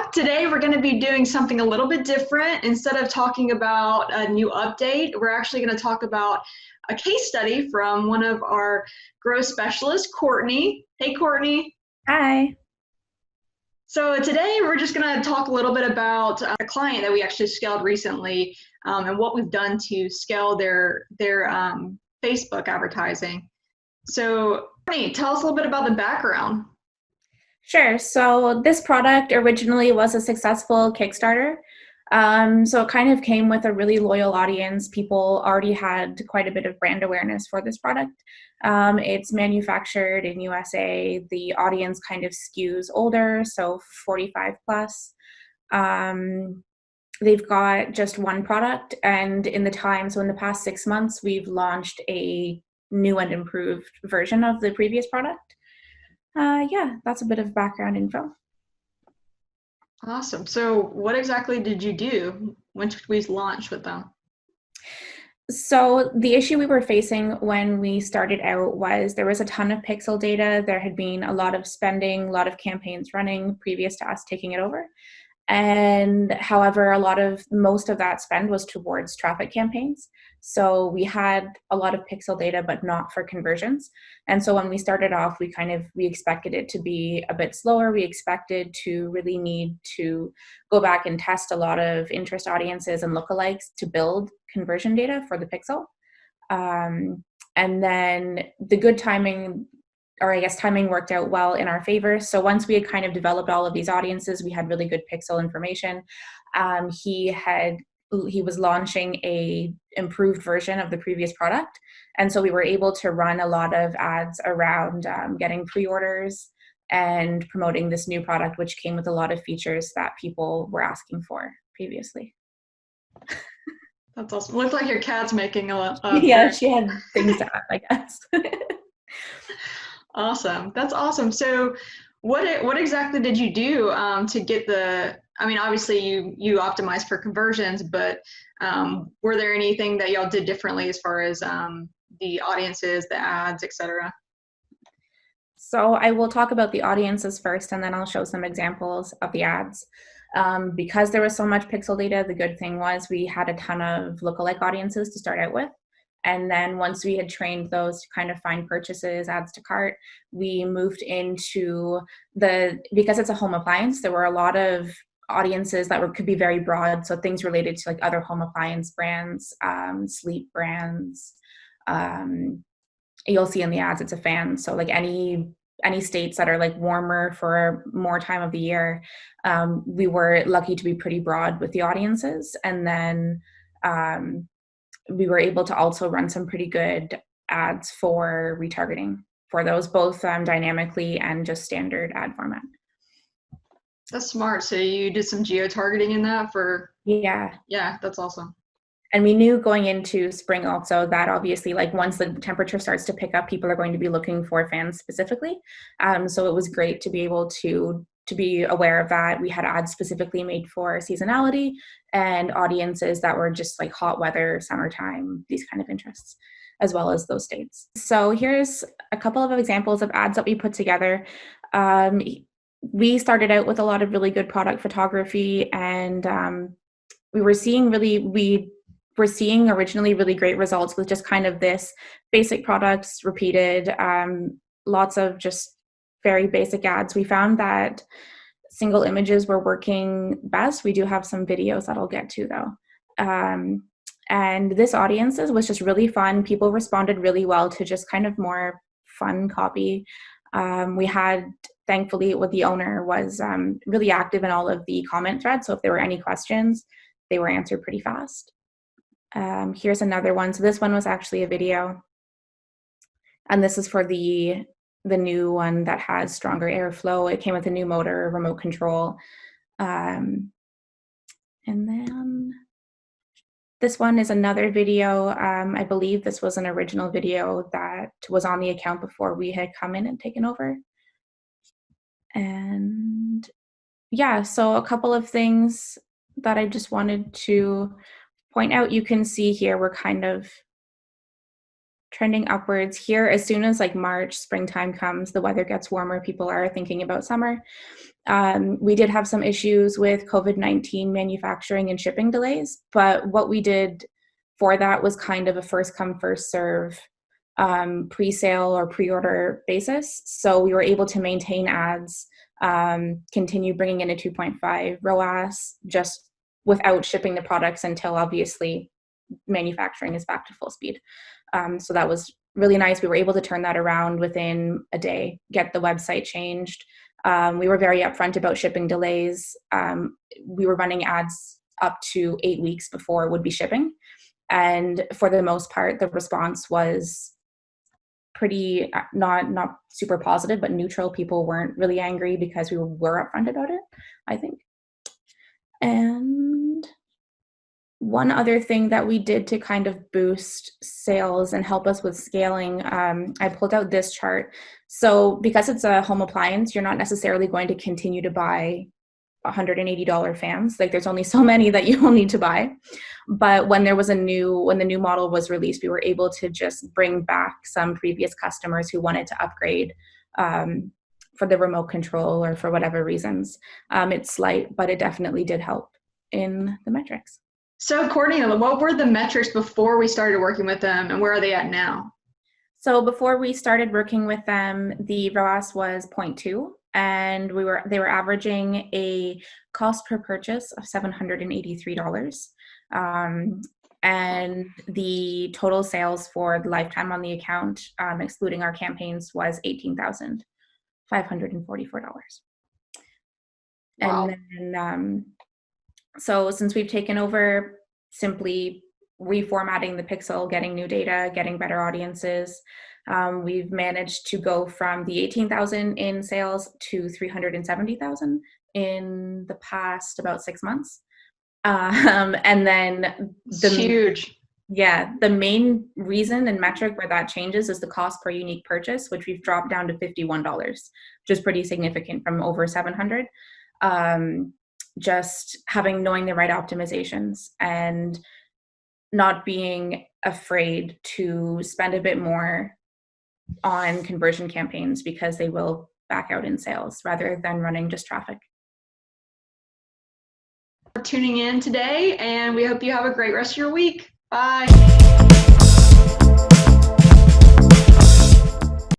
TribeTalk. Today we're going to be doing something a little bit different. Instead of talking about a new update, we're actually going to talk about a case study from one of our growth specialists, Courtney. Hey, Courtney. Hi. So today we're just going to talk a little bit about a client that we actually scaled recently and what we've done to scale their Facebook advertising. So, Courtney, tell us a little bit about the background. Sure. So this product originally was a successful Kickstarter. So it kind of came with a really loyal audience. People already had quite a bit of brand awareness for this product. It's manufactured in USA. The audience kind of skews older, so 45 plus. They've got just one product, and in the past 6 months, we've launched a new and improved version of the previous product. Yeah, that's a bit of background info. Awesome. So what exactly did you do once we launched with them? So the issue we were facing when we started out was there was a ton of pixel data. There had been a lot of spending, a lot of campaigns running previous to us taking it over. And however, most of that spend was towards traffic campaigns. So we had a lot of pixel data, but not for conversions. And so when we started off, we expected it to be a bit slower. We expected to really need to go back and test a lot of interest audiences and lookalikes to build conversion data for the pixel. And then the good timing, or I guess timing, worked out well in our favor. So once we had kind of developed all of these audiences, we had really good pixel information. He was launching a improved version of the previous product. And so we were able to run a lot of ads around getting pre-orders and promoting this new product, which came with a lot of features that people were asking for previously. That's awesome. Looks like your cat's making a Yeah, she had things to add, I guess. Awesome. That's awesome. So what exactly did you do to get I mean, obviously you optimized for conversions, but were there anything that y'all did differently as far as the audiences, the ads, etc.? So I will talk about the audiences first, and then I'll show some examples of the ads. Because there was so much pixel data, the good thing was we had a ton of lookalike audiences to start out with. And then once we had trained those to kind of find purchases, adds to cart, we moved into because it's a home appliance, there were a lot of audiences that could be very broad. So things related to like other home appliance brands, sleep brands. You'll see in the ads, it's a fan. So like any states that are like warmer for more time of the year, we were lucky to be pretty broad with the audiences. And then we were able to also run some pretty good ads for retargeting for those, both dynamically and just standard ad format. That's smart. So you did some geo-targeting in that Yeah, that's awesome. and we knew going into spring also that obviously like once the temperature starts to pick up, people are going to be looking for fans specifically. So it was great to be able to be aware of that. We had ads specifically made for seasonality and audiences that were just like hot weather, summertime, these kind of interests, as well as those states. So here's a couple of examples of ads that we put together. We started out with a lot of really good product photography, and we were seeing originally really great results with just kind of this basic products repeated, lots of just very basic ads. We found that single images were working best. We do have some videos that I'll get to though. And this audiences was just really fun. People responded really well to just kind of more fun copy. We had, thankfully, the owner was really active in all of the comment threads. So if there were any questions, they were answered pretty fast. Here's another one. So this one was actually a video. And this is for the new one that has stronger airflow. It came with a new motor, remote control. And then this one is another video. I believe this was an original video that was on the account before we had come in and taken over. And yeah, so a couple of things that I just wanted to point out. You can see here we're kind of trending upwards here. As soon as like March, springtime comes, the weather gets warmer, people are thinking about summer. We did have some issues with COVID-19 manufacturing and shipping delays, but what we did for that was kind of a first come, first serve pre-sale or pre-order basis. So we were able to maintain ads, continue bringing in a 2.5 ROAS just without shipping the products until obviously manufacturing is back to full speed. So that was really nice. We were able to turn that around within a day, get the website changed. We were very upfront about shipping delays. We were running ads up to 8 weeks before it would be shipping. And for the most part, the response was pretty not super positive, but neutral. People weren't really angry because we were upfront about it, I think. And one other thing that we did to kind of boost sales and help us with scaling, I pulled out this chart. So because it's a home appliance, you're not necessarily going to continue to buy $180 fans. Like there's only so many that you will need to buy. But when the new model was released, we were able to just bring back some previous customers who wanted to upgrade for the remote control or for whatever reasons. It's slight, but it definitely did help in the metrics. So Courtney, what were the metrics before we started working with them, and where are they at now? So before we started working with them, the ROAS was 0.2, and they were averaging a cost per purchase of $783. And the total sales for the lifetime on the account, excluding our campaigns, was $18,544. Wow. And then, so since we've taken over, simply reformatting the pixel, getting new data, getting better audiences, we've managed to go from the 18,000 in sales to 370,000 in the past about 6 months. And then Huge. Yeah, the main reason and metric where that changes is the cost per unique purchase, which we've dropped down to $51, which is pretty significant from over 700. Just knowing the right optimizations and not being afraid to spend a bit more on conversion campaigns because they will back out in sales rather than running just traffic. For tuning in today, and we hope you have a great rest of your week. Bye.